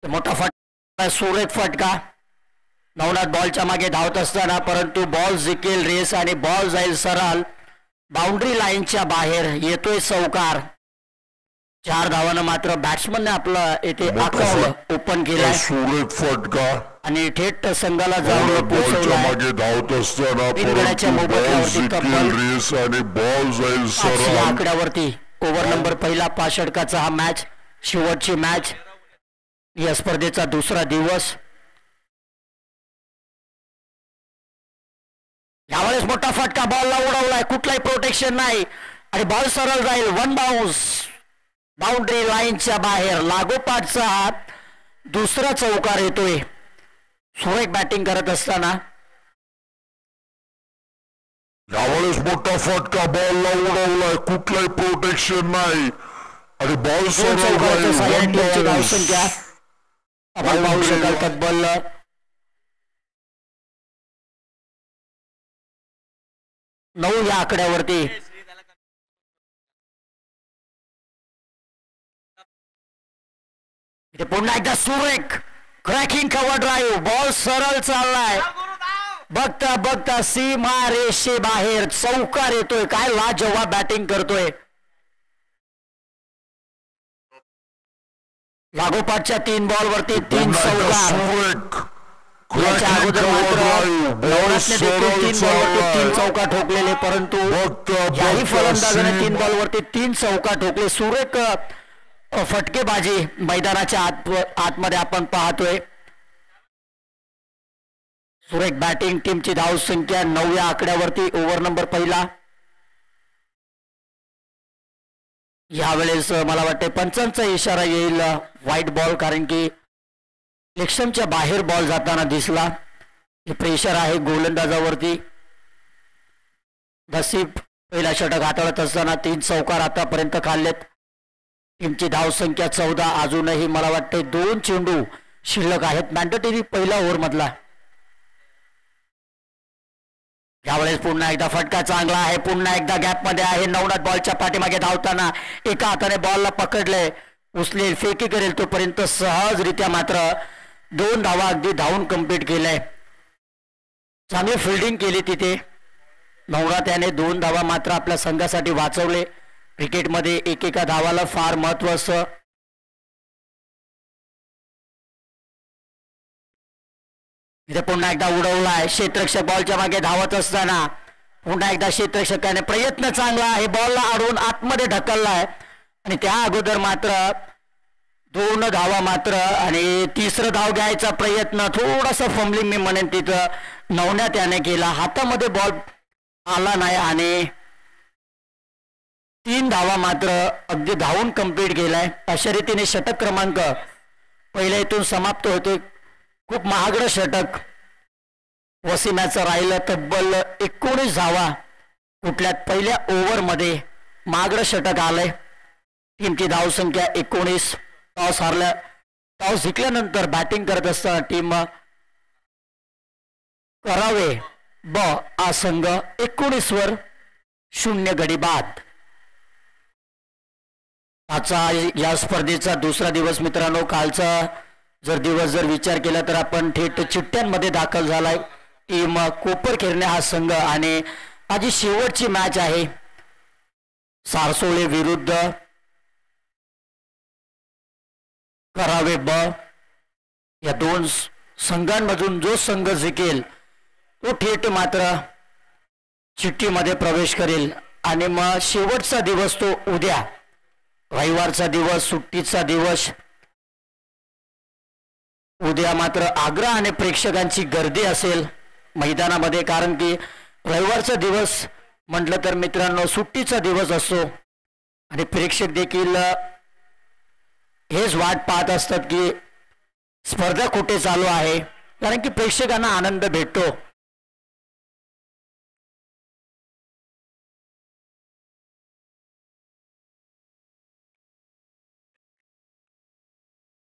मोठा फटका, सुरेख फटका. नवनाथ बॉलच्या मागे धावत असताना, परंतु बॉल जिंकेल रेस आणि बॉल जाईल सरळ बाउंड्री लाईनच्या बाहेर. येतोय चौकार. 4 धावानं मात्र बॅट्समनने आपलं येथे अकाउंट ओपन केलाय. सुरेख फटका आणि थेट संघाला जाऊन पोहोचवलाय. धावत असताना रेस आणि बॉल जाईल सरळ आकड्यावरती. ओव्हर नंबर पहिला 5 षटकाचा हा मॅच, शेवटची मॅच या स्पर्धेचा दुसरा दिवस. यावेळेस मोठा फटका, बॉलला उडवलाय, कुठलाही प्रोटेक्शन नाही आणि बॉल सरळ जाईल. 1 बाउन्स बाउंड्री लाईनच्या बाहेर. लागोपाठचा हात दुसरा चौकार येतोय. सुरेख बॅटिंग करत असताना यावेळेस मोठा फटका, बॉलला उडवलाय, कुठलाही प्रोटेक्शन नाही आणि बॉल सरळ. धावसंख्या आपण पाहू शकाल तब्बल 9 या आकड्यावरती. पुन्हा एकदा सुरेख क्रॅकिंग कव्हर ड्राईव्ह. बॉल सरळ चाललाय. बघता बघता सीमा रेषे बाहेर चौकार येतोय. काय लाजवाब बॅटिंग करतोय. लागोपाठच्या 3 बॉलवरती 3 चौकार. याच्या अगोदर मात्र 3 चौका ठोकलेले, परंतु याही फलंदाजाने 3 बॉलवरती 3 चौका ठोकले. सुरेख फटकेबाजी मैदानाच्या आतमध्ये आपण पाहतोय. सुरेख बॅटिंग. टीमची धावसंख्या 9 या आकड्यावरती. ओव्हर नंबर पहिला. यावेळेस मला वाटते पंचांचा इशारा येईल व्हाईट बॉल, कारण की लेक्शमच्या बाहेर बॉल जाताना दिसला. हे प्रेशर आहे गोलंदाजावरती. नसीब पहिला षटक हाताळत असताना 3 चौकार आतापर्यंत खाल्लेत. टीमची धावसंख्या 14. अजूनही मला वाटते 2 चेंडू शिल्लक आहेत मॅन्डेटरी पहिला ओव्हर मधला. यावेळेस पुन्हा एकदा फटका चांगला आहे. पुन्हा एकदा गॅप मध्ये आहे. नवनाथ बॉलच्या पाठीमागे धावताना एका हाताने बॉलला पकडले, उचलेल, फेकी करेल तोपर्यंत सहजरित्या मात्र 2 धावा अगदी धावून कंप्लीट केलंय. चांगली फिल्डिंग केली तिथे. नवनाथ याने 2 धावा मात्र आपल्या संघासाठी वाचवले. क्रिकेटमध्ये एकेका धावाला फार महत्व असतं. इथे पुन्हा एकदा उडवलाय. क्षेत्ररक्षक बॉलच्या मागे धावत असताना पुन्हा एकदा क्षेत्ररक्षकाने प्रयत्न चांगला आहे. बॉलला अडवून आतमध्ये ढकललाय आणि त्या अगोदर मात्र 2 धावा मात्र आणि 3रं धाव घ्यायचा प्रयत्न. थोडासा फंबलिंग मी म्हणेन तिथं नवनाथ याने केला. हातामध्ये बॉल आला नाही आणि 3 धावा मात्र अगदी धावून कंप्लीट केलाय. अशा रीतीने षटक क्रमांक पहिल्या इथून समाप्त होते. खूप महागडं षटक वसिमाचं राहिलं. तब्बल 19 धावा कुठल्यात पहिल्या ओव्हरमध्ये महागडं षटक आलंय. टीमची धावसंख्या 19. टॉस हारल्या, टॉस जिंकल्यानंतर बॅटिंग करत असताना टीम करावे ब हा संघ 19 वर 0 गडी बाद. आजचा या स्पर्धेचा दुसरा दिवस मित्रांनो. कालचा दिवस जर विचार केला तर आपण थेट चिठ्ठ्यांमध्ये दाखल झालाय. टीम कोपरखेरणे हा संघ आणि माझी शेवटची मॅच आहे सारसोळे विरुद्ध करावे ब. या 2 संघांमधून जो संघ जिंकेल तो थेट मात्र चिठ्ठीमध्ये प्रवेश करेल. आणि मग शेवटचा दिवस तो उद्या, रविवारचा दिवस, सुट्टीचा दिवस. उद्या मात्र आग्रह आणि प्रेक्षकांची गर्दी असेल मैदानामध्ये, कारण की रविवारचा दिवस म्हटलं तर मित्रांनो सुट्टीचा दिवस असतो आणि प्रेक्षक देखील हेच वाट पाहत असतात की स्पर्धा कुठे चालू आहे, कारण की प्रेक्षकांना आनंद भेटतो.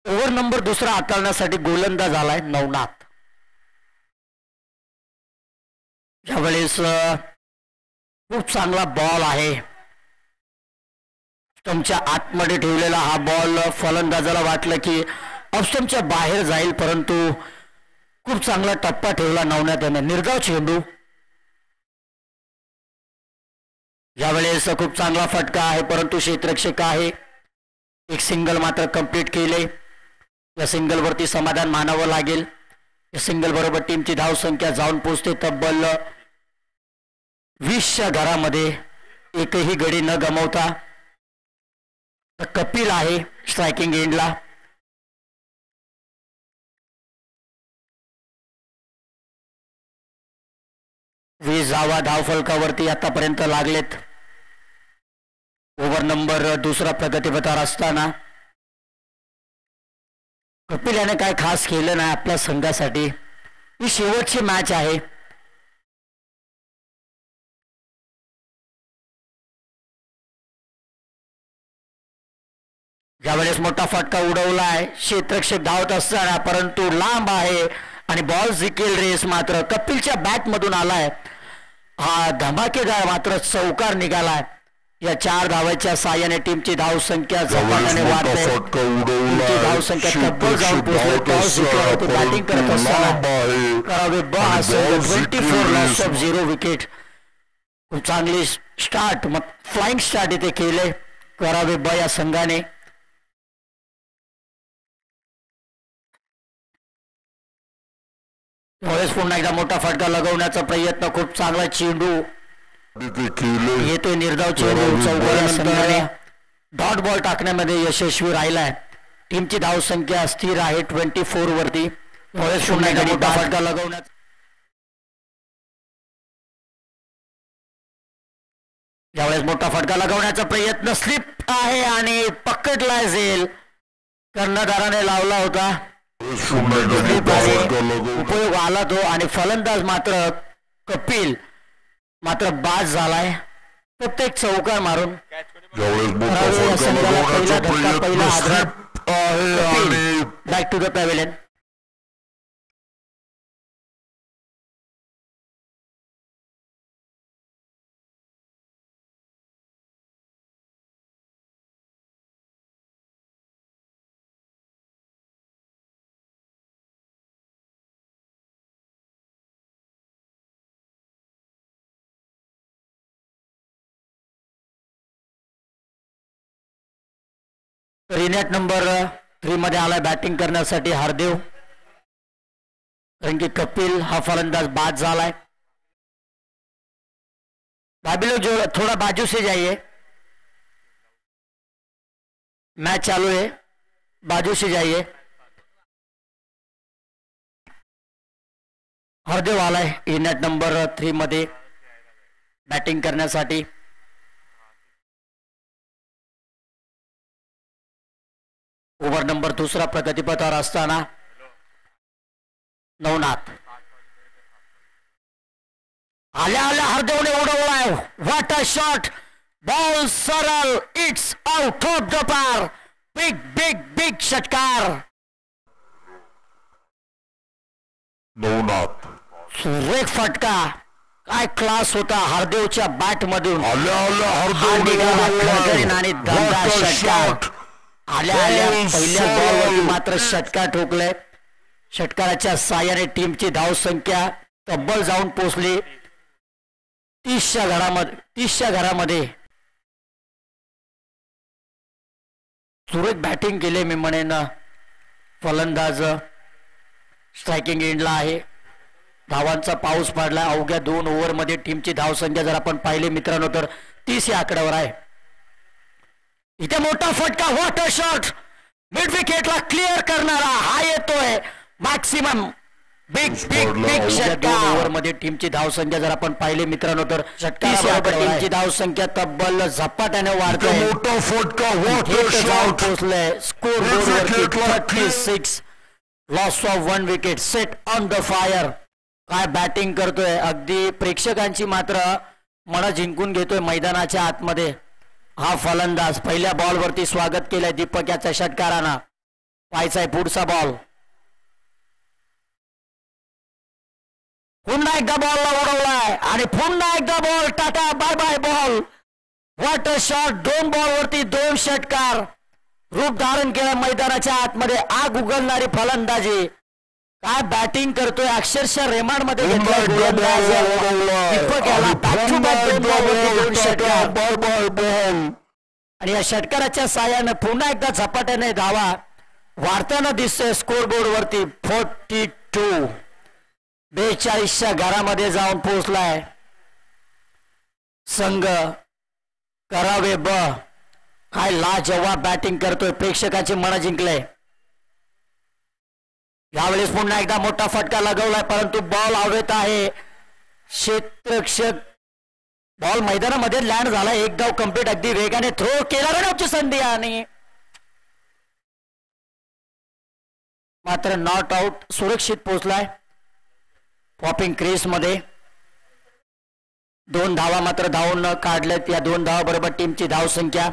ओव्हर नंबर दुसरा हाताळण्यासाठी गोलंदाज आलाय नवनाथ. यावेळेस खूप चांगला बॉल आहे. स्टंपच्या आतमध्ये ठेवलेला हा बॉल फलंदाजाला वाटलं की ऑप्शनच्या बाहेर जाईल, परंतु खूप चांगला टप्पा ठेवला नवनाथ याने. निर्धाव चेंडू. यावेळेस खूप चांगला फटका आहे, परंतु क्षेत्ररक्षक आहे. एक सिंगल मात्र कंप्लीट केले. या सिंगल वरती समाधान मानावं लागेल. या सिंगल बरोबर टीमची धाव संख्या जाऊन पोहोचते तब्बल 20च्या घरामध्ये. एकही गडी न गमावता कपिल आहे स्ट्रायकिंग एंडला. वीस धावा धावफलकावरती आतापर्यंत लागलेत. ओव्हर नंबर दुसरा प्रगतीपथावर असताना कपिल याने काय खास केलं नाही आपल्या संघासाठी. ही शेवटची मॅच आहे. ज्यावेळेस मोठा फटका उडवलाय क्षेत्ररक्षक धावत असताना, परंतु लांब आहे आणि बॉल जिंकेल रेस मात्र कपिलच्या बॅट मधून आलाय. हा धमाकेदार मात्र चौकार निघालाय. या 4 धावांच्या साहाय्याने टीमची धाव संख्या झपाट्याने वाढते. टीमची धाव संख्या तब्बल जाऊन पोहोचली. टॉस जिंकल्यावरती बॅटिंग करत असताना करावे 24 लॉस ऑफ 0 विकेट. खूप चांगली स्टार्ट, मग फ्लाइंग स्टार्ट इथे केले करावे या संघाने. त्यावेळेस पुन्हा एकदा मोठा फटका लगवण्याचा प्रयत्न. खूप चांगला चेंडू येतोय. निर्धाव चेंडू चौकाच्या संघाने डॉट बॉल टाकण्यामध्ये यशस्वी राहिलाय. टीमची धाव संख्या स्थिर आहे 24 वरती. त्यावेळेस पुन्हा एकदा मोठा फटका लगवण्याचा. यावेळेस मोठा फटका लगवण्याचा प्रयत्न. स्लिप आहे आणि पकडला जाईल. कर्णधाराने लावला होता. उपयोग आला तो आणि फलंदाज मात्र कपिल मात्र बाद झालाय. प्रत्येक चौकार मारून संघाला पहिला धक्का, पहिला आघात. Back to the pavilion. रिनेट नंबर 3 मध्ये आलाय बॅटिंग करण्यासाठी हार्देव. कारण की कपिल हा फलंदाज बाद झालाय. भाभी लोग जो थोड़ा बाजू से जाइए, मैच चालू है, बाजू से जाइए. हार्देव आलाय रिनेट नंबर 3 मध्ये बॅटिंग करण्यासाठी. ओव्हर नंबर दुसरा प्रगतीपथावर असताना नवनाथ आल्या आल्या हार्देवने उडवलाय. What a shot. बॉल सरळ. It's out of the park. Big big big षटकार. नवनाथ सुरेख फटका. काय क्लास होता हार्देवच्या बॅट मधून. आणि दमदार षटकार. आल्या आल्या पहिल्या बॉलवरती मात्र षटकार ठोकले. षटकाराच्या साहाय्याने टीमची धाव संख्या तब्बल जाऊन पोहोचली 30च्या घरामध्ये. सुरेख बॅटिंग केले मी म्हणेन. फलंदाज स्ट्रायकिंग एंडला आहे. धावांचा पाऊस पडला. अवघ्या 2 ओव्हरमध्ये टीमची धाव संख्या जर आपण पाहिले मित्रांनो तर 30 या आकड्यावर आहे. इथे मोठा फटका. What a shot. मिड विकेटला क्लिअर करणारा हा येतोय. मॅक्सिमम बिग बिग बिग षटकार. ओव्हरमध्ये टीमची धाव संख्या जर आपण पाहिले मित्रांनो तर टीमची धाव संख्या तब्बल झपाट्याने वाढते. मोठा फटका. What a shot. पोहोचले स्कोर बोर्डवरती 36. Loss of 1 wicket. Set on the fire. काय बॅटिंग करतोय. अगदी प्रेक्षकांची मात्र मन जिंकून घेतोय मैदानाच्या आतमध्ये. हा फलंदाज पहिल्या बॉलवरती स्वागत केलंय दीपक याच्या षटकारानं. पाहायचाय पुढचा बॉल. पुन्हा एकदा बॉलला उडवलाय आणि पुन्हा एकदा ball. Tata bye bye ball. What a shot. 2 बॉलवरती 2 षटकार. रूप धारण केलं मैदानाच्या आतमध्ये आग उगलणारी फलंदाजी काय बॅटिंग करतोय अक्षरशः रेमांड मध्ये घेतला गोलंदाज दीपक याला बॅक टू बॅक दोन षटकार आणि या षटकाराच्या साहाय्याने पुन्हा एकदा झपाट्याने धावा वाढताना दिसतोय स्कोर बोर्ड वरती 42 42च्या घरामध्ये जाऊन पोहोचलाय संघ करावे ब काय लाजवाब बॅटिंग करतोय प्रेक्षकांची मन जिंकले यावेळेस पुन्हा एकदा मोठा फटका लगवलाय परंतु बॉल हवेत आहे क्षेत्ररक्षक बॉल मैदानामध्ये लँड झाला एक धाव कंप्लीट अगदी वेगाने थ्रो केला रनआउटची संधी आणि मात्र नॉट आउट सुरक्षित पोहोचलाय पॉपिंग क्रेस मध्ये 2 धावा मात्र धावून काढल्यात या 2 धावा बरोबर टीमची धावसंख्या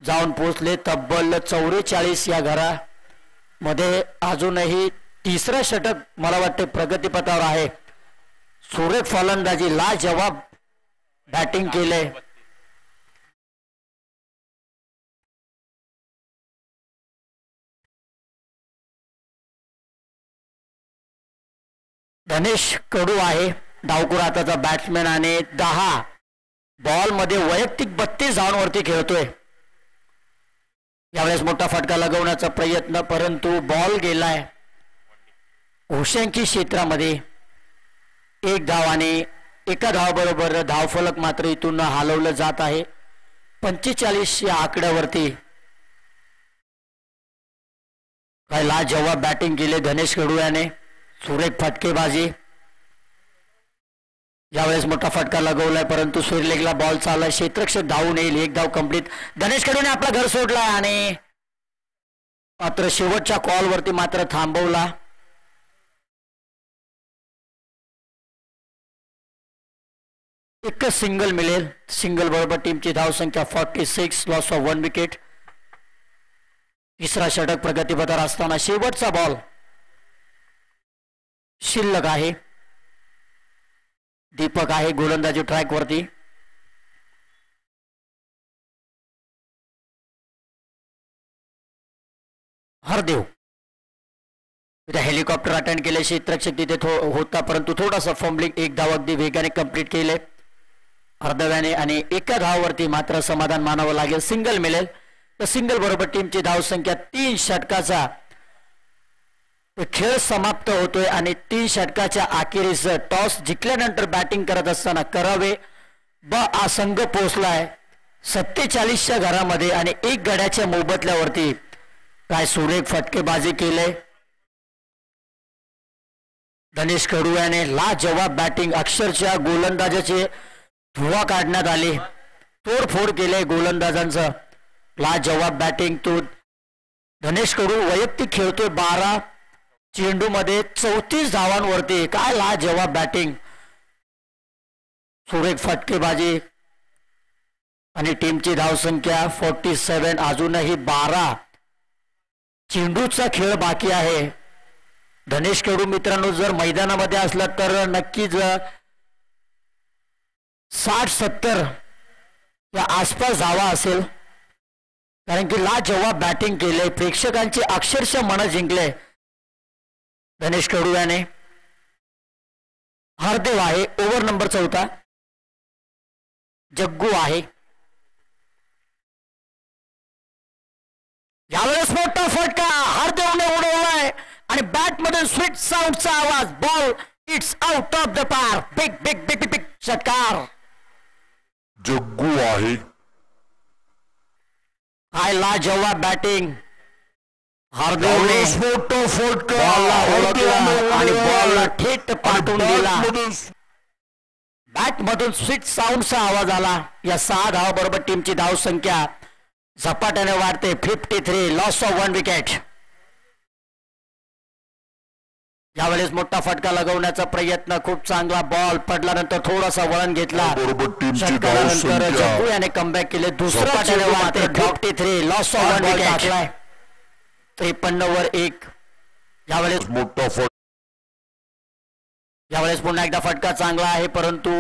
जाऊन पोहोचले तब्बल 44 या घरामध्ये अजूनही तिसरं षटक मला वाटते प्रगतीपथावर आहे सुरेख फलंदाजी लाजवाब बॅटिंग केले धनेश कडू आहे डावकुर हाताचा बॅट्समॅन आणि 10 बॉल मध्ये वैयक्तिक 32 धावांवरती खेळतोय यावेळेस मोठा फटका लगवण्याचा प्रयत्न परंतु बॉल गेलाय ओशंकी क्षेत्रामध्ये 1 धाव आणि एका धावाबरोबर धावफलक मात्र इथून हलवलं जात आहे 45 या आकड्यावरती काय लाजवाब बॅटिंग केले धनेश कडू याने सुरेख फटकेबाजी यावेळेस मोठा फटका लगवलाय परंतु सुरलेगला बॉल चाललाय क्षेत्ररक्षक धावून येईल 1 धाव कंप्लीट धनेश कडूने आपला घर सोडलाय आणि मात्र शेवटच्या कॉल वरती मात्र थांबवला एकच सिंगल मिळेल सिंगल बरोबर टीमची धावसंख्या 46 लॉस ऑफ 1 विकेट तिसरा षटक प्रगतीपथावर असताना शेवटचा बॉल शिल्लक आहे दीपक आहे गोलंदाजी ट्रॅक वरती हरदेव हेलिकॉप्टर अटेंड केले क्षेत्ररक्षक तिथे होता परंतु थोडासा फंबलिंग 1 धाव अगदी वेगाने कंप्लीट केले हरदेवाने आणि एका धावावरती मात्र समाधान मानावं लागेल सिंगल मिळेल तर सिंगल बरोबर टीमची धावसंख्या 3 षटकाचा खेळ समाप्त होतोय आणि 3 षटकाच्या अखेरीस टॉस जिंकल्यानंतर बॅटिंग करत असताना करावे ब संघ पोहोचलाय 47च्या घरामध्ये आणि 1 गड्याच्या मोबदल्यावरती काय सुरेख फटकेबाजी केले धनेश कडू याने लाजवाब बॅटिंग अक्षरशः गोलंदाजाचे धुवा काढण्यात आले तोडफोड केले गोलंदाजांचं लाजवाब बॅटिंग तो धनेश कडू वैयक्तिक खेळतोय 12 चेंडू मध्ये 34 धावांवरती काय लाजवाब बॅटिंग सुरेख फटकेबाजी आणि टीमची धावसंख्या 47 अजूनही 12 चेंडूचा खेळ बाकी आहे धनेश कडू मित्रांनो जर मैदानामध्ये असला तर नक्कीच 60-70 या आसपास धावा असेल कारण की लाजवाब बॅटिंग केले प्रेक्षकांची अक्षरशः मन जिंकले धनेश कडू याने हरदेव आहे ओव्हर नंबर 4 जग्गू आहे यावेळेस मोठा फटका हरदेवने उडवलाय आणि बॅट मधून स्वीट साऊंडचा आवाज ball it's out of the park big big big big षटकार जग्गू आहे काय लाजवाब बॅटिंग हरदेवने मोठा फटका आणि बॉलला थेट पाठवून दिला बॅट मधून स्वीट साऊंडचा आवाज आला या 6 धावा बरोबर टीमची धावसंख्या झपाट्याने वाढते 53 लॉस ऑफ 1 विकेट यावेळेस मोठा फटका लगवण्याचा प्रयत्न खूप चांगला बॉल पडल्यानंतर थोडासा वळण घेतला षटकारानंतर जग्गू याने कमबॅक केले दुसरा चेंडू वाढते 53 लॉस ऑफ 1 विकेट टाकलाय 53 वर 1 यावेळेस पुन्हा एकदा फटका चांगला आहे परंतु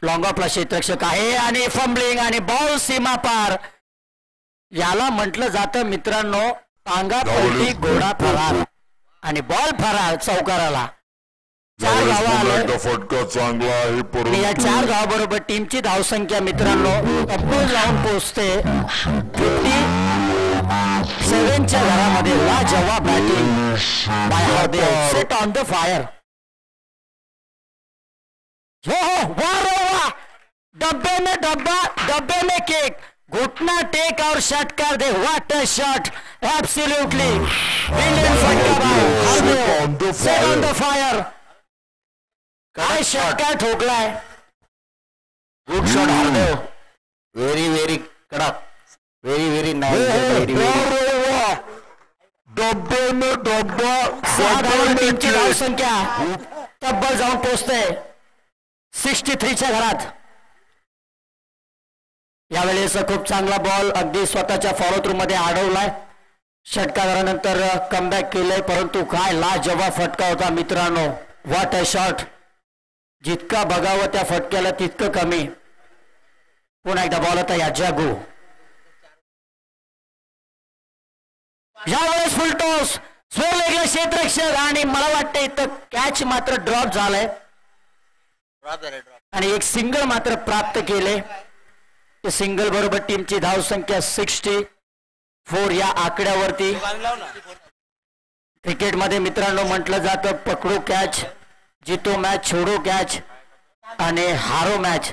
लॉंग ऑफला क्षेत्ररक्षक आहे आणि फंबलिंग आणि बॉल सीमा पार याला म्हटलं जातं मित्रांनो टांगा पलटी घोडा फरार आणि बॉल फरार चौकाराला. 4 धावा आले. फटका चांगला आहे आणि या 4 धावाबरोबर टीमची धावसंख्या मित्रांनो तब्बल जाऊन पोहोचते 57च्या घरामध्ये. लाजवाब batting by Hardik. Set on the fire. हो वाह रे वाह. डब्बे में डब्बा डब्बे में केक. घुटना टेक और षटकार दे. What a shot. Absolutely brilliant फटका by Hardik. Set on the fire. काय षटकार ठोकलाय. Good shot Hardik. Very very कडक. Very very nice. डब्बे में डब्बा. 6 धावांवर टीमची धावसंख्या तब्बल जाऊन पोहोचते 63च्या घरात. यावेळेस खूप चांगला बॉल अगदी स्वतःच्या फॉलो थ्रू मध्ये अडवलाय. षटकारानंतर कमबॅक केलंय परंतु काय लाजवाब फटका होता मित्रांनो. What a shot. जितका बघावं त्या फटक्याला तितकं कमी. पुन्हा एकदा बॉल होता या जागू. यावेळेस फुलटॉस स्वलेगला क्षेत्ररक्षक आणि मला वाटतं इथं कॅच मात्र ड्रॉप झालाय आणि एक सिंगल मात्र प्राप्त केले. सिंगल बरोबर टीमची धावसंख्या 64 या आकड्यावरती. क्रिकेटमध्ये मित्रांनो म्हटलं जातं पकडो कॅच, जितो मॅच, छोडो कॅच आणि हारो मॅच.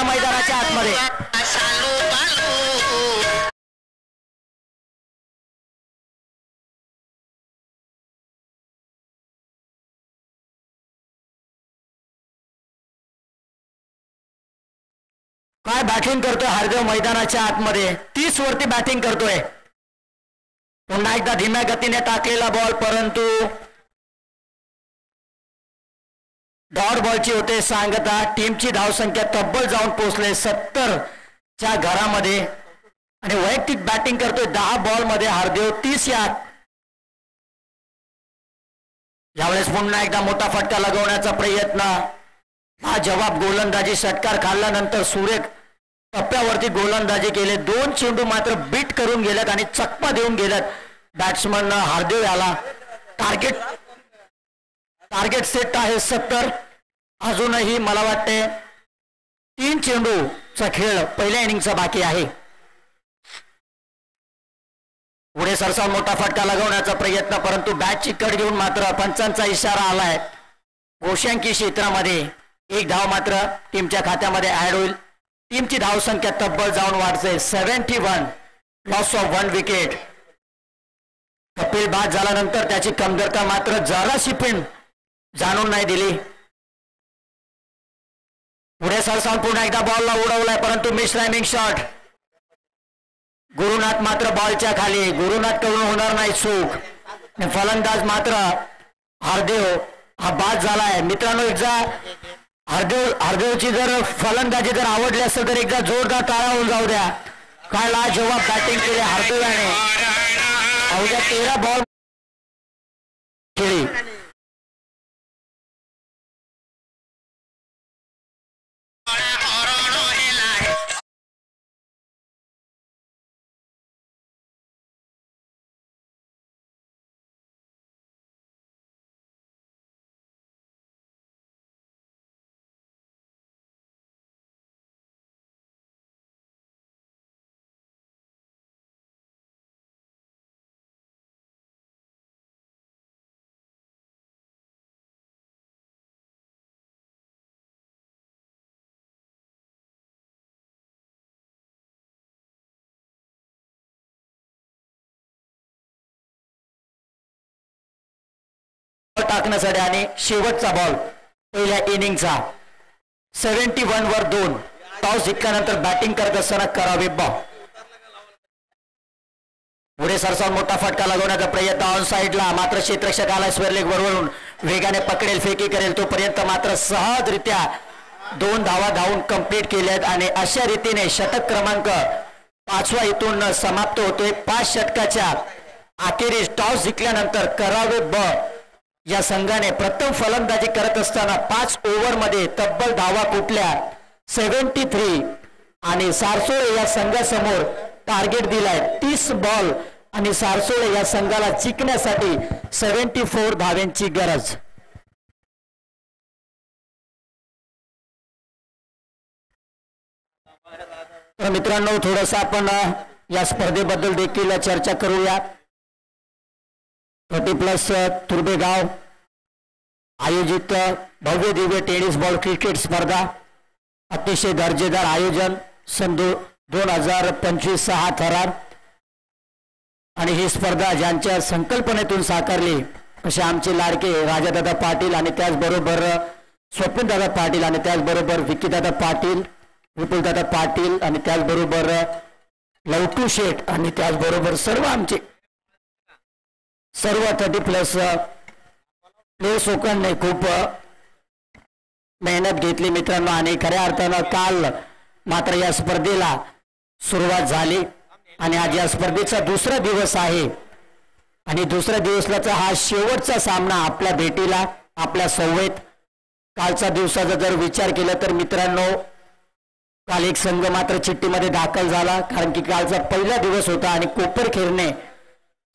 मैदानाच्या आतमध्ये काय बॅटिंग करतोय हार्दिक मैदानाच्या आतमध्ये. 30 वरती बॅटिंग करतोय. पुन्हा एकदा धीम्या गतीने टाकलेला बॉल परंतु डॉट बॉलची होते सांगता. टीमची धावसंख्या तब्बल जाऊन पोहोचले 70च्या घरामध्ये आणि वैयक्तिक बॅटिंग करतोय 10 बॉल मध्ये हार्दिक 30 यात. यावेळेस पुन्हा एकदा मोठा फटका लगवण्याचा प्रयत्न. हा जवाब गोलंदाजी. षटकार खाल्ल्यानंतर सुरेख टप्प्यावरती गोलंदाजी केले. 2 चेंडू मात्र बीट करून गेलेत आणि चकमा देऊन गेलेत बॅट्समन हार्दिक याला. टार्गेट सेट आहे 70. अजूनही मला वाटते 3 चेंडूचा खेळ पहिल्या इनिंगचा बाकी आहे. पुढे सरसावून मोठा फटका लगवण्याचा प्रयत्न परंतु बॅटची कट घेऊन मात्र पंचांचा इशारा आलाय. गोशांकी क्षेत्रामध्ये 1 धाव मात्र टीमच्या खात्यामध्ये ऍड होईल. टीमची धावसंख्या तब्बल जाऊन वाढते 71. Loss of 1 wicket. कपिल बाद झाल्यानंतर त्याची कमतरता मात्र जराशी पण जाणून नाही दिली. पुढे सरसावून पुन्हा एकदा बॉलला उडवलाय परंतु मिस टायमिंग शॉट. गुरुनाथ मात्र बॉलच्या खाली. गुरुनाथ कडून होणार नाही चूक. फलंदाज मात्र हार्दिक हा बाद झालाय मित्रांनो. एकदा हार्दिकची जर फलंदाजी जर आवडली असेल तर एकदा जोरदार टाळ्या होऊन जाऊ द्या. काय लाजवाब बॅटिंग केली हार्दिकने. अवघ्या 13 बॉल खेळी. टाकण्यासाठी आणि शेवटचा बॉल पहिल्या इनिंगचा 71 वर 2 टॉस जिंकल्यानंतर बॅटिंग करत असताना करावे बॉल पुढे सरसावून मोठा फटका लागवण्याचा प्रयत्न ऑन साइडला मात्र क्षेत्ररक्षकाला स्क्वेअर लेग वरून वेगाने पकडेल फेकी करेल तोपर्यंत मात्र सहजरित्या 2 धावा धावून कंप्लीट केल्यात आणि अशा रीतीने षटक क्रमांक 5 इथून समाप्त होतोय 5 षटकाच्या अखेरीस टॉस जिंकल्यानंतर करावे ब या संघाने प्रथम फलंदाजी करत असताना 5 ओव्हरमध्ये तब्बल धावा कुठल्या 73 आणि सारसोळे या संघासमोर टार्गेट दिलाय 30 बॉल आणि सारसोळे या संघाला जिंकण्यासाठी 74 धाव्यांची गरज. तर मित्रांनो थोडस आपण या स्पर्धेबद्दल देखील चर्चा करूया. 30+ तुर्बेगाव आयोजित भव्य दिव्य टेनिस बॉल क्रिकेट स्पर्धा अतिशय दर्जेदार आयोजन सन 2025 हा थरार आणि ही स्पर्धा ज्यांच्या संकल्पनेतून साकारली असे आमचे लाडके राजादादा पाटील आणि त्याचबरोबर स्वप्नदादा पाटील आणि त्याचबरोबर विकीदादा पाटील विपुलदादा पाटील आणि त्याचबरोबर लवटू शेठ आणि त्याचबरोबर सर्व आमचे सर्व 30+ प्लेयर्स लोकांनी खूप मेहनत घेतली मित्रांनो आणि खऱ्या अर्थानं काल मात्र या स्पर्धेला सुरुवात झाली आणि आज या स्पर्धेचा दुसरा दिवस आहे आणि दुसऱ्या दिवसाचा हा शेवटचा सामना आपल्या भेटीला आपल्या संवेद. कालचा दिवसाचा जर विचार केला तर मित्रांनो काल एक संघ मात्र चिठ्ठीमध्ये दाखल झाला कारण की कालचा पहिला दिवस होता आणि कोपरखेरणे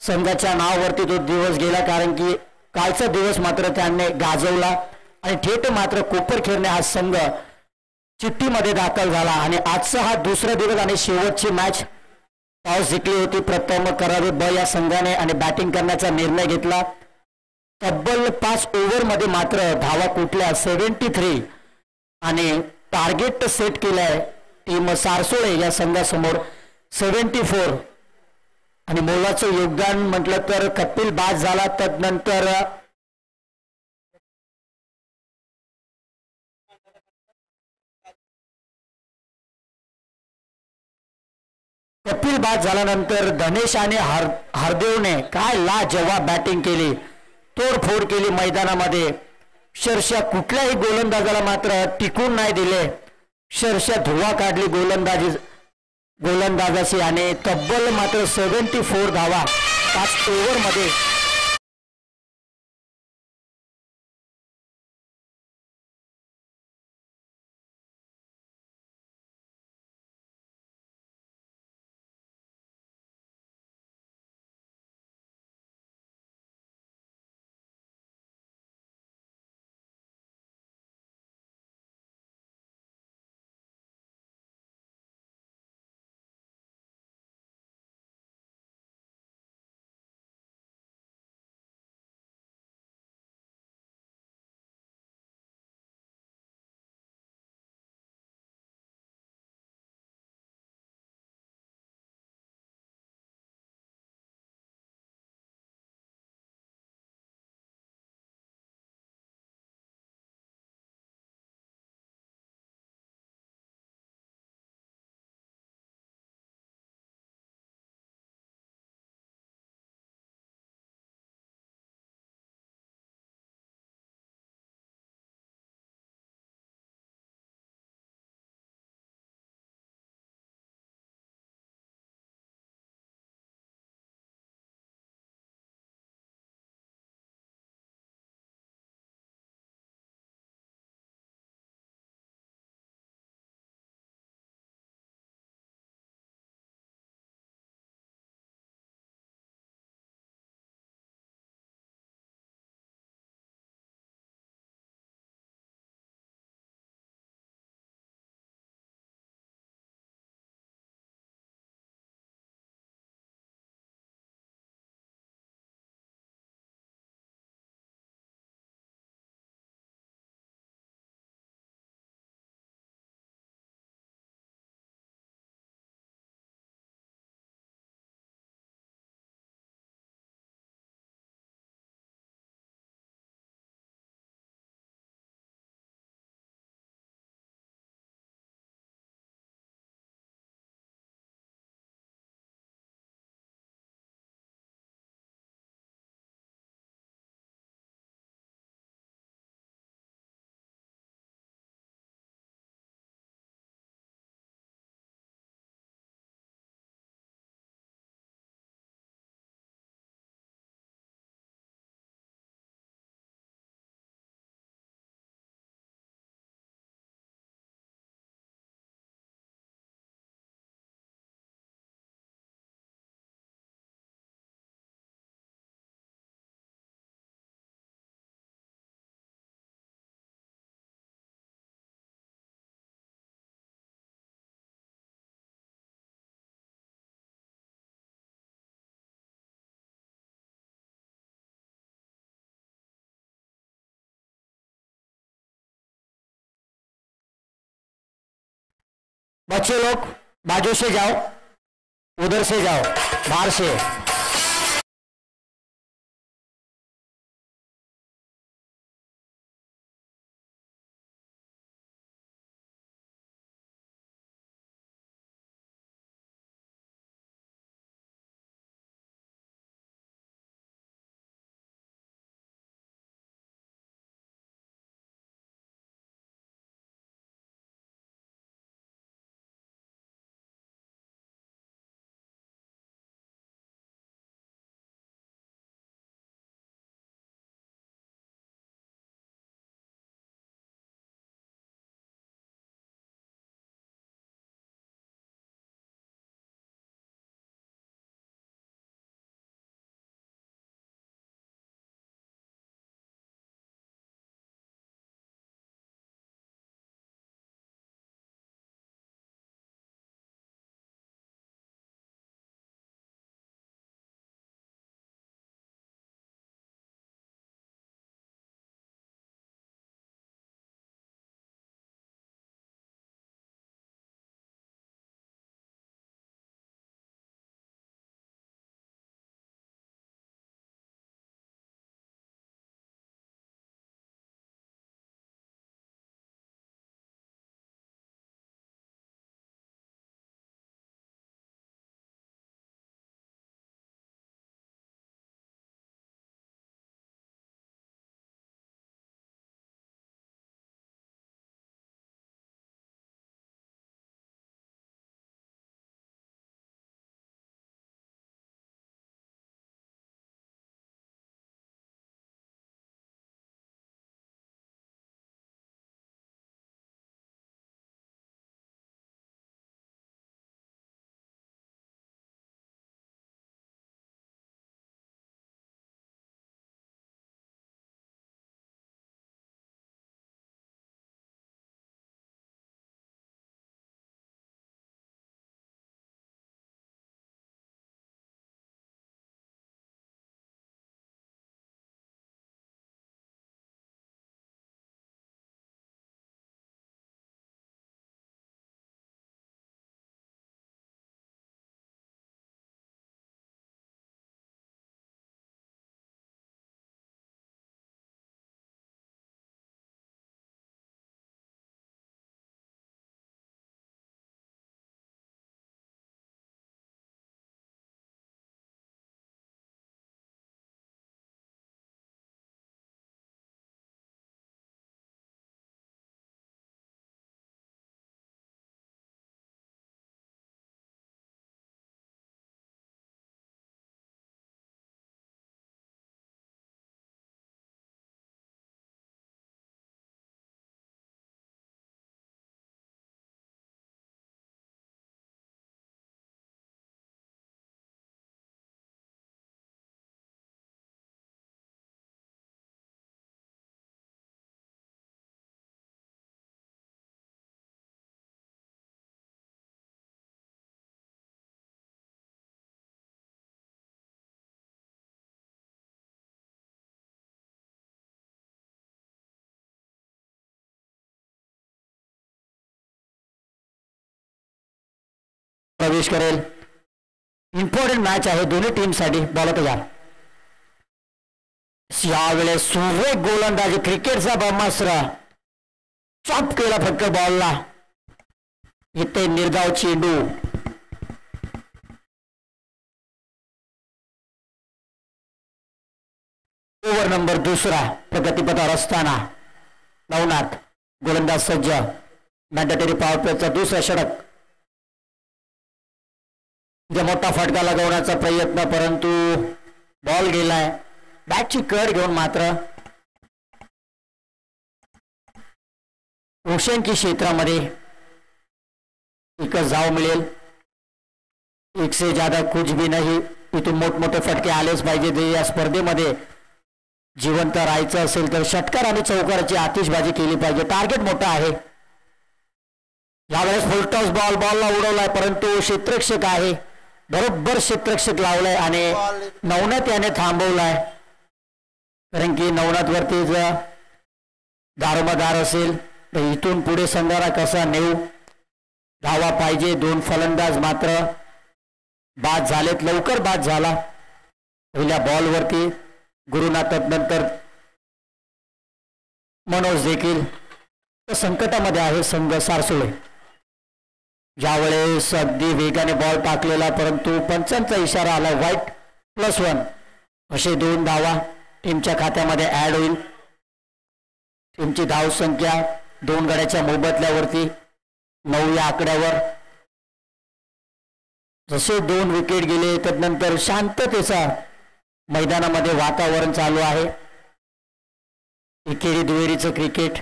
संघाच्या नावावरती तो दिवस गेला कारण की कालचा दिवस मात्र त्यांनी गाजवला आणि थेट मात्र कोपरखेरणे हा संघ चिठ्ठीमध्ये दाखल झाला आणि आजचा हा दुसरा दिवस आणि शेवटची मॅच टॉस जिंकली होती. प्रथम करावे ब या संघाने आणि बॅटिंग करण्याचा निर्णय घेतला. तब्बल 5 ओव्हरमध्ये मात्र धावा कुठल्या 73 आणि टार्गेट सेट केलाय टीम सारसोळे या संघासमोर 74 आणि मोलाचं योगदान म्हटलं तर कपिल बाद झाला. तदनंतर कपिल बाद झाल्यानंतर धनेश आणि हरदेवने काय लाजवाब बॅटिंग केली तोडफोड केली मैदानामध्ये. अक्षरशः कुठल्याही गोलंदाजाला मात्र टिकून नाही दिले. अक्षरशः धुवा काढली गोलंदाजाची आणि तब्बल मात्र 74 धावा 5 ओव्हरमध्ये बच्चे लोग बाजू से जाओ, उधर से जाओ, बाहर से। प्रवेश करेल। इम्पॉर्टंट मॅच आहे दोन्ही टीमसाठी। बॉल तयार। यावेळेस सुरेख गोलंदाजी, क्रिकेटचा ब्रह्मास्त्र, चॉप केला फक्त बॉलला। इथे निर्धाव चेंडू, ओव्हर नंबर दुसरा प्रगतीपथावर असताना नवनाथ गोलंदाज सज्ज। मॅन्डेटरी पॉवर प्लेचा दुसरा षटक, मोठा फटका लगवण्याचा प्रयत्न, परंतु बॉल गेलाय। बॅटची कड घेऊन मात्र ओशनकी क्षेत्रामध्ये एकच धाव मिळेल। एक से ज्यादा कुछ भी नाही। इथून मोठमोठे फटके आलेच पाहिजे। या स्पर्धेमध्ये जिवंत राहायचं असेल तर षटकार आणि चौकाराची आतिषबाजी केली पाहिजे। टार्गेट मोठा आहे। यावेळेस फुलटॉस बॉल, बॉलला उडवलाय, परंतु क्षेत्ररक्षक आहे, बरोबर क्षेत्ररक्षक लावलाय आणि नवनाथ याने थांबवलाय। कारण की नवनाथ वरती जर दारोमदार असेल तर इथून पुढे संघाला कसा नेऊ धावा पाहिजे. 2 फलंदाज मात्र बाद झालेत. लवकर बाद झाला पहिल्या बॉलवरती गुरुनाथ, नंतर मनोज देखील. संकटामध्ये आहे संघ सारसुळे. ज्यावेळेस अगदी वेगाने बॉल टाकलेला, परंतु पंचांचा इशारा आला व्हाईट +1. असे 2 धावा टीमच्या खात्यामध्ये ऍड होईल. टीमची धाव संख्या 2 गड्याच्या मोबदल्यावरती 9 या आकड्यावर. जसे 2 विकेट गेले त्यानंतर शांततेचा मैदानामध्ये वातावरण चालू आहे. एकेरी दुहेरीचं क्रिकेट.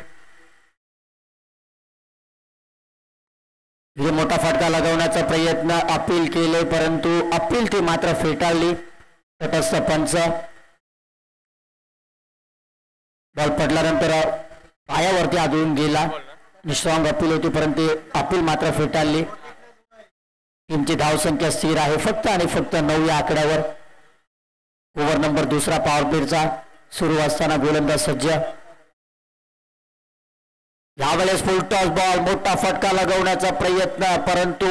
मोठा फटका लगवण्याचा प्रयत्न अपील केले, परंतु अपील ती मात्र फेटाळली. तटस्थ पंच. बॉल पडल्यानंतर पायावरती आदळून गेला. स्ट्रॉंग अपील होती, परंतु अपील मात्र फेटाळली. टीमची धावसंख्या स्थिर आहे फक्त आणि फक्त 9 या आकड्यावर. ओव्हर नंबर 2 पॉवर प्लेचा सुरू असताना गोलंदाज सज्ज. यावेळेस फुल टॉस बॉल. मोठा फटका लगवण्याचा प्रयत्न, परंतु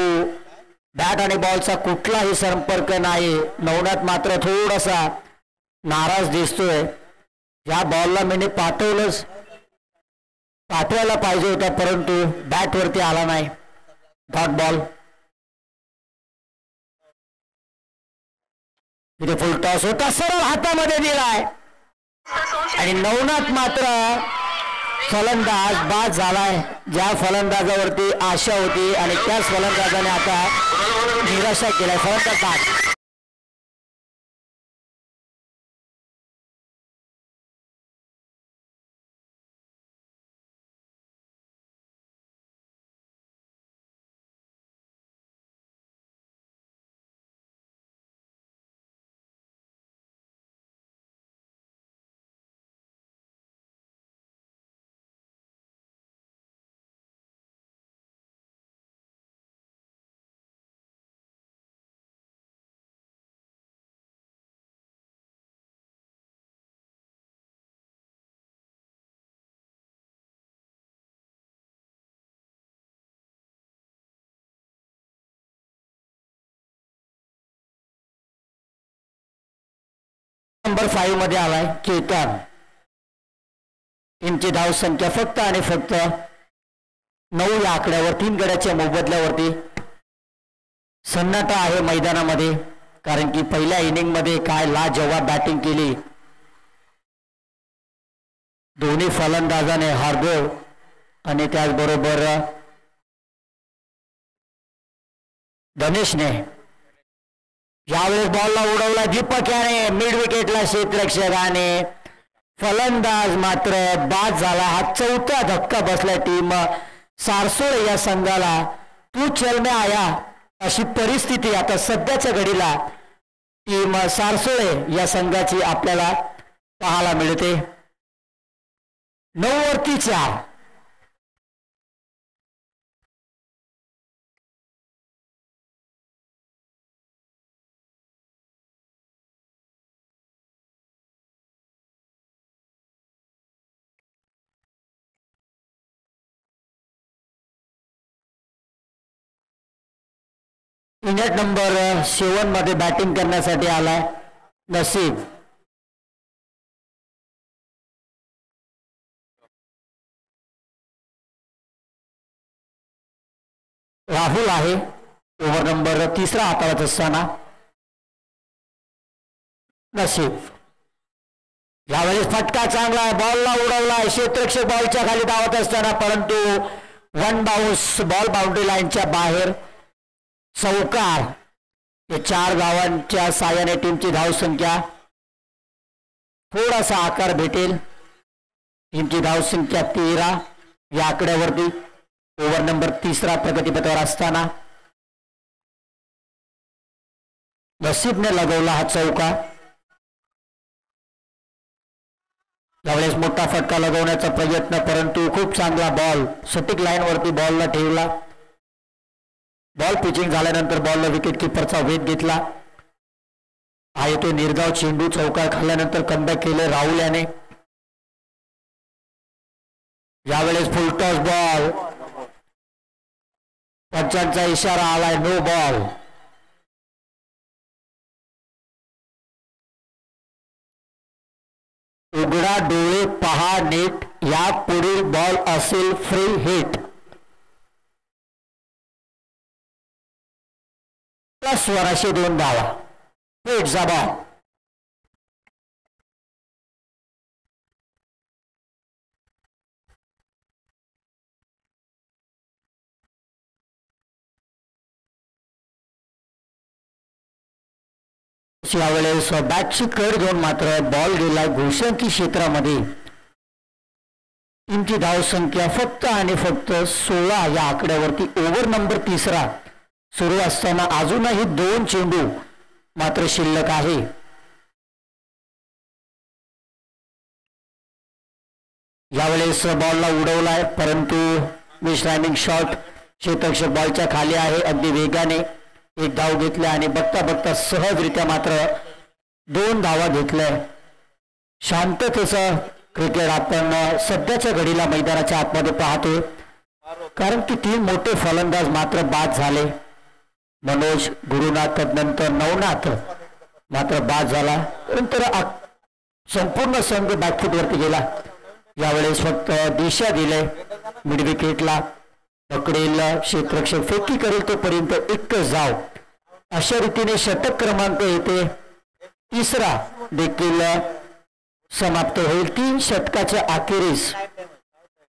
बॅट आणि बॉलचा कुठलाही संपर्क नाही. नवनाथ मात्र थोडासा नाराज दिसतोय. या बॉलला मी पाठवायला पाहिजे होता, परंतु बॅट वरती आला नाही. Dot ball. इथे फुल टॉस होता, सरळ हातामध्ये दिलाय आणि नवनाथ मात्र फलंदाज बाद झालाय. ज्या फलंदाजावरती आशा होती आणि त्याच फलंदाजाने आता निराशा केलाय. फलंदाज बाद. नंबर 5 मध्ये आलाय केतन. टीमची धाव संख्या फक्त आणि फक्त 9 या आकड्यावर. 3 गड्याच्या मोबदल्यावरती सन्नाटा आहे मैदानामध्ये, कारण की पहिल्या इनिंग मध्ये काय लाजवाब बॅटिंग केली दोन्ही फलंदाजाने. हार्दव आणि त्याचबरोबर धनेशने. यावेळेस बॉलला उडवला दीपक याने मिड विकेटला क्षेत्ररक्षकाने. फलंदाज मात्र बाद झाला. हा 4था धक्का बसला टीम सारसोळे या संघाला. तू चल में आया अशी परिस्थिती आता सध्याच्या घडीला टीम सारसोळे या संघाची आपल्याला पाहायला मिळते. 9 वरती 4. मिनिट नंबर 7 मध्ये बॅटिंग करण्यासाठी आलाय नसीब. राहुल आहे ओव्हर नंबर 3 हाताळत असताना. नसीब. यावेळेस फटका चांगला बॉलला उडवलाय. क्षेत्ररक्षक बॉलच्या खाली धावत असताना, परंतु 1 बाउन्स. बॉल बाउंड्री लाईनच्या बाहेर. चौकार. 4 धावांच्या साहाय्याने टीमची धाव संख्या थोडासा आकार भेटेल. टीमची धाव संख्या 13 या आकड्यावरती. ओव्हर नंबर 3 प्रगतीपथावर असताना नसीबने लगवला हा चौका. यावेळेस मोठा फटका लगवण्याचा प्रयत्न, परंतु खूप चांगला बॉल सटीक लाईन वरती बॉलला ठेवला. बॉल पिचिंग झाल्यानंतर बॉलला विकेट किपरचा वेध घेतला. आहे तो निर्धाव चेंडू चौकार खाल्ल्यानंतर कमबॅक केले राहुल याने. यावेळेस फुल टॉस बॉल. पंचांचा इशारा आलाय, नो बॉल. उघडा डोळे पहा नेट, या पुढील बॉल असेल फ्री हिट. प्लस वराशे 2 धावा. हिटचा बॉल. यावेळेस बॅटची कड घेऊन मात्र बॉल गेला घोषणकी क्षेत्रामध्ये. टीमची धावसंख्या फक्त आणि फक्त 16 या आकड्यावरती. ओव्हर नंबर 3 सुरू असताना अजूनही 2 चेंडू मात्र शिल्लक आहे. यावेळेस बॉलला उडवलाय, परंतु मिसलाइनिंग शॉट. क्षेत्ररक्षक बॉलच्या खाली आहे. अगदी वेगाने एक धाव घेतल्या आणि बघता बघता सहजरित्या मात्र 2 धावा घेतल्या. शांततेचं क्रिकेट आपण सध्याच्या घडीला मैदानाच्या आतमध्ये पाहतोय, कारण की 3 मोठे फलंदाज मात्र बाद झाले. मनोज, गुरुनाथ, नंतर नवनाथ मात्र बाद झाला. नंतर संपूर्ण संघ बॅकफूट वरती गेला. यावेळेस फक्त दिशा दिले मिड विकेटला. पकडेल क्षेत्ररक्षक फेकी करेल तोपर्यंत एकच धाव. अशा रीतीने षटक क्रमांक येते 3 देखील समाप्त होईल. 3 षटकाच्या अखेरीस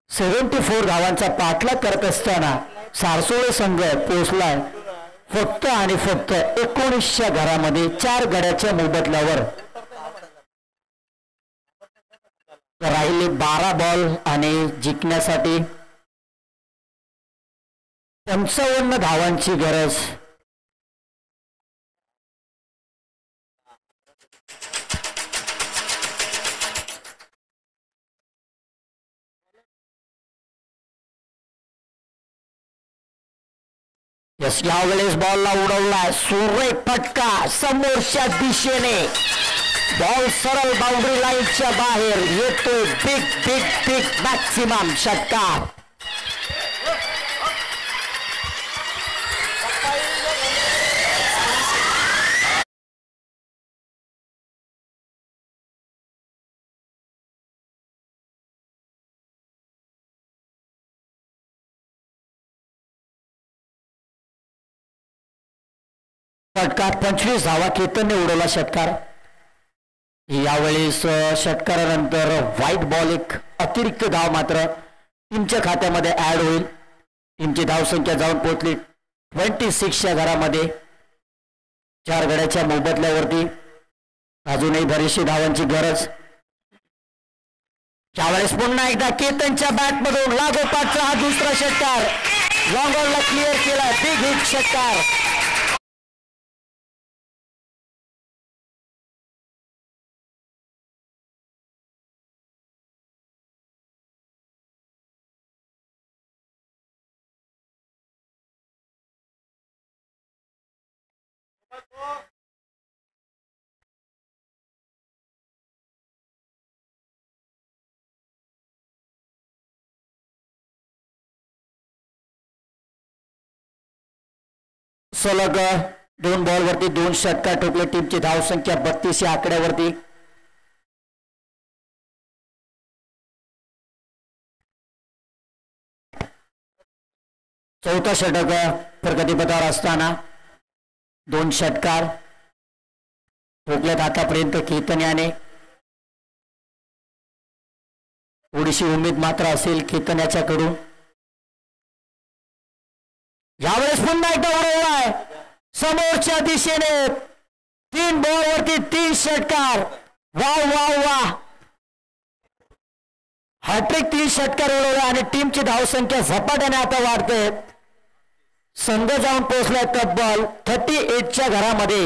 74 धावांचा पाठलाग करत असताना सारसोळे संघ पोहोचलाय फक्त आणि फक्त 19च्या घरामध्ये 4 गड्याच्या मोबदल्यावर. राहिले 12 बॉल आणि जिंकण्यासाठी 55 धावांची गरज. यावेळेस बॉलला उडवलाय, सुरेख फटका समोरच्या दिशेने. बॉल सरळ बाउंड्री लाईनच्या बाहेर येतोय. बिग बिग बिग मॅक्सिमम षटकार. षटकार 25 धावा केतनने उडवला षटकार. यावेळेस षटकारानंतर व्हाईट बॉल, एक अतिरिक्त धाव मात्र टीमच्या खात्यामध्ये ऍड होईल. टीमची धावसंख्या जाऊन पोहोचली 26च्या घरामध्ये. 4 गड्याच्या मोबदल्यावरती अजूनही बरीचशी धावांची गरज. यावेळेस पुन्हा एकदा केतनच्या बॅटमधून लागोपाठचा हा दुसरा षटकार लॉंग ऑनला क्लिअर केला. बिग हिट षटकार. सलग 2 बॉलवरती 2 षटकार ठोकले. टीमची धावसंख्या 32 या आकड्यावरती. चौथा षटक प्रगतीपथावर असताना 2 षटकार ठोकल्यात आतापर्यंत केतन याने. थोडीशी उमेद मात्र असेल केतन याच्याकडून. यावेळेस पुन्हा एकदा उडवलाय समोरच्या दिशेने. 3 बॉलवरती 3 षटकार. वाव वाव वा. हॅट्रिक 3 षटकार उडवला आणि टीमची धावसंख्या झपाट्याने आता वाढते. संघ जाऊन पोहोचलाय तब्बल 38च्या घरामध्ये.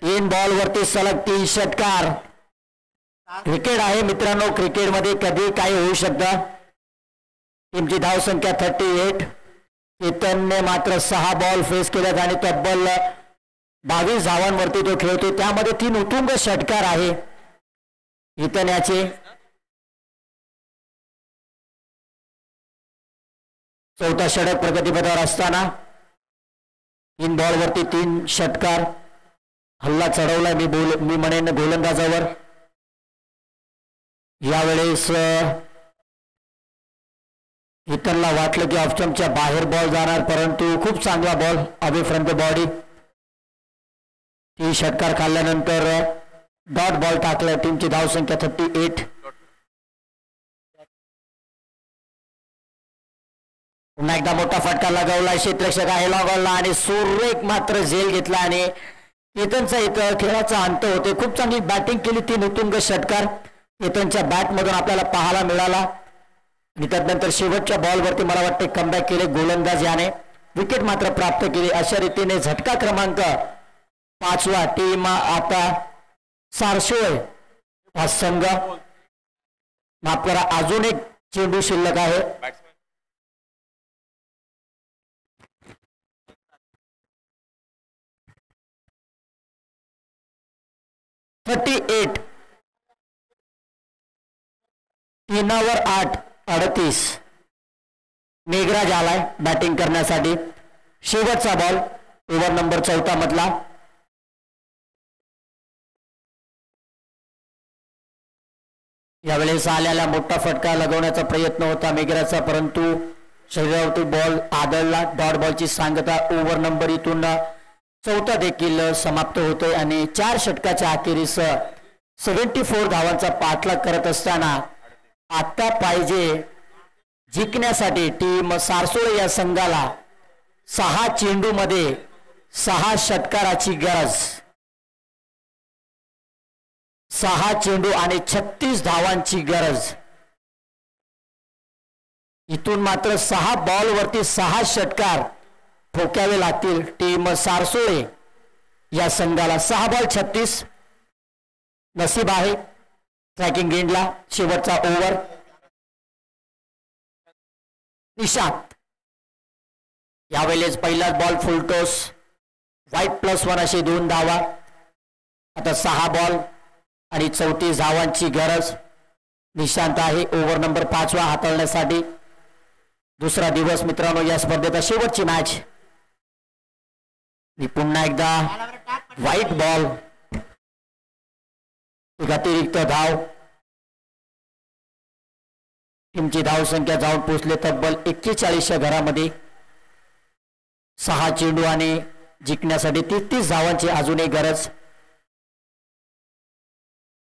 3 बॉलवरती सलग 3 षटकार. क्रिकेट आहे मित्रांनो, क्रिकेटमध्ये कधी काही होऊ शकतं. टीमची धावसंख्या 38. केतनने मात्र 6 बॉल फेस केल्यात आणि तब्बल 22 धावांवरती तो खेळतो. त्यामध्ये 3 उत्तुंग षटकार आहे केतन याचे. चौथा षटक प्रगतीपथावर असताना 3 बॉलवरती 3 षटकार. हल्ला चढवलाय मी म्हणेन गोलंदाजावर. यावेळेस इतरला वाटलं की ऑप्शनच्या बाहेर बॉल जाणार, परंतु खूप चांगला ball away from the body. 3 षटकार खाल्ल्यानंतर डॉट बॉल टाकला. टीमची धावसंख्या 38. पुन्हा एकदा मोठा फटका लगावला. क्षेत्ररक्षक आहे लॉगॉलला आणि सुरेख मात्र झेल घेतला आणि केतनचा इथं खेळाचा अंत होते. खूप चांगली बॅटिंग केली. 3 उत्तुंग षटकार केतनच्या बॅटमधून आपल्याला पाहायला मिळाला आणि त्यानंतर शेवटच्या बॉलवरती मला वाटते कमबॅक केले गोलंदाज याने. विकेट मात्र प्राप्त केली. अशा रीतीने झटका क्रमांक 5वा टीम आता सारसोळे हा संघ. माफ करा, अजून एक चेंडू शिल्लक आहे. 38. 3वर 8 38. मेघराज आलाय बॅटिंग करण्यासाठी. शेवटचा बॉल ओव्हर नंबर 4 मधला. यावेळेस आल्याला मोठा फटका लगवण्याचा प्रयत्न होता मेघराजचा, परंतु शरीरावरती बॉल आदळला. डॉट बॉलची सांगता. ओव्हर नंबर इथून 4 देखील समाप्त होतोय आणि 4 षटकाच्या अखेरीस 74 धावांचा पाठलाग करत असताना आता पाहिजे जिंकण्यासाठी टीम सारसोळे या संघाला 6 चेंडूमध्ये 6 षटकाराची गरज. 6 चेंडू आणि 36 धावांची गरज. इथून मात्र 6 बॉलवरती 6 षटकार ठोकावे लागतील टीम सारसोळे या संघाला. 6 बॉल 36. नसीब आहे ट्रॅकिंग गेंडला. शेवटचा ओव्हर. निशांत यावेळेस पहिलाच बॉल फुलटोस. वाईट +1 असे 2 धावा. आता 6 बॉल आणि 34 धावांची गरज. निशांत आहे ओव्हर नंबर 5वा हाताळण्यासाठी. दुसरा दिवस मित्रांनो या स्पर्धेचा. शेवटची मॅच. पुन्हा एकदा वाईट बॉल. एक अतिरिक्त धाव. टीमची धावसंख्या जाऊन पोहोचले तब्बल 41च्या घरामध्ये. 6 चेंडू आणि जिंकण्यासाठी 33 धावांची अजूनही गरज.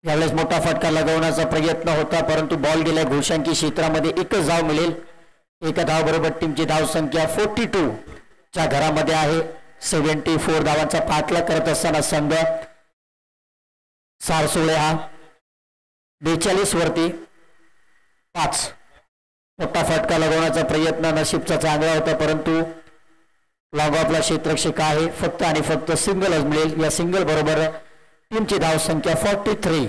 यावेळेस मोठा फटका लगवण्याचा प्रयत्न होता, परंतु बॉल गेल्या घोषांकी क्षेत्रामध्ये 1च धाव मिळेल. 1 धाव बरोबर टीमची धावसंख्या 42 च्या घरामध्ये आहे. 74 धावांचा पाठलाग करत असताना संघ सारसोळे हा 42 वरती 5. मोठा फटका लगवण्याचा प्रयत्न नशीबचा चांगला होता, परंतु लॉग ऑफला क्षेत्ररक्षक आहे. फक्त आणि फक्त सिंगलच मिळेल. या सिंगल बरोबर टीमची धावसंख्या 43.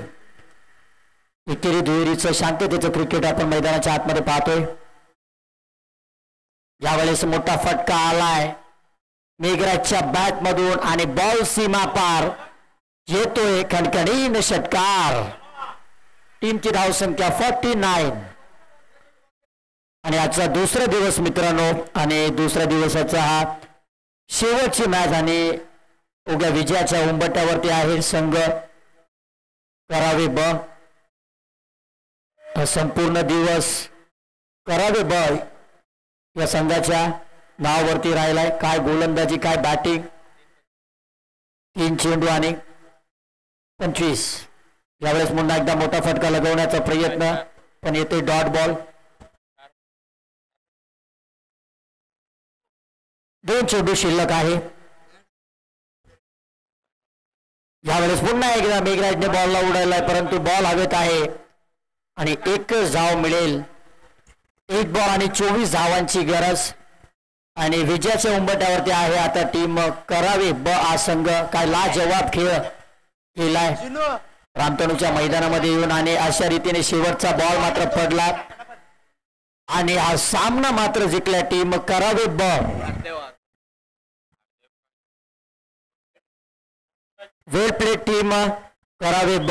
एकेरी दुहेरीचं शांततेचं क्रिकेट आपण मैदानाच्या आतमध्ये पाहतोय. यावेळेस मोठा फटका आलाय मेघराजच्या बॅट मधून आणि बॉल सीमा पार येतोय. खणखणीन षटकार. टीमची धावसंख्या 49. आणि आजचा दुसरा दिवस मित्रांनो आणि दुसऱ्या दिवसाचा हा शेवटची मॅच आणि उद्या विजयाच्या उंबरठ्यावरती आहे संघ करावे ब. संपूर्ण दिवस करावे ब या संघाच्या नावावरती राहिलाय. काय गोलंदाजी, काय बॅटिंग. 3 चेंडू आणि 25. यावेळेस पुन्हा एकदा मोठा फटका लगवण्याचा प्रयत्न, पण येते डॉट बॉल. 2 चेंडू शिल्लक आहे. यावेळेस पुन्हा एकदा मेघराजने बॉलला उडालाय, परंतु बॉल हवेत आहे आणि 1च धाव मिळेल. 1 बॉल आणि 24 धावांची गरज आणि विजयाच्या उंबरठ्यावरती आहे आता टीम करावे ब हा संघ. काय लाजवाब खेळ केलाय रामतणूच्या मैदानामध्ये येऊन आणि अशा रीतीने शेवटचा बॉल मात्र पडला आणि हा सामना मात्र जिंकला टीम करावे ब. वेल प्लेड टीम करावे ब.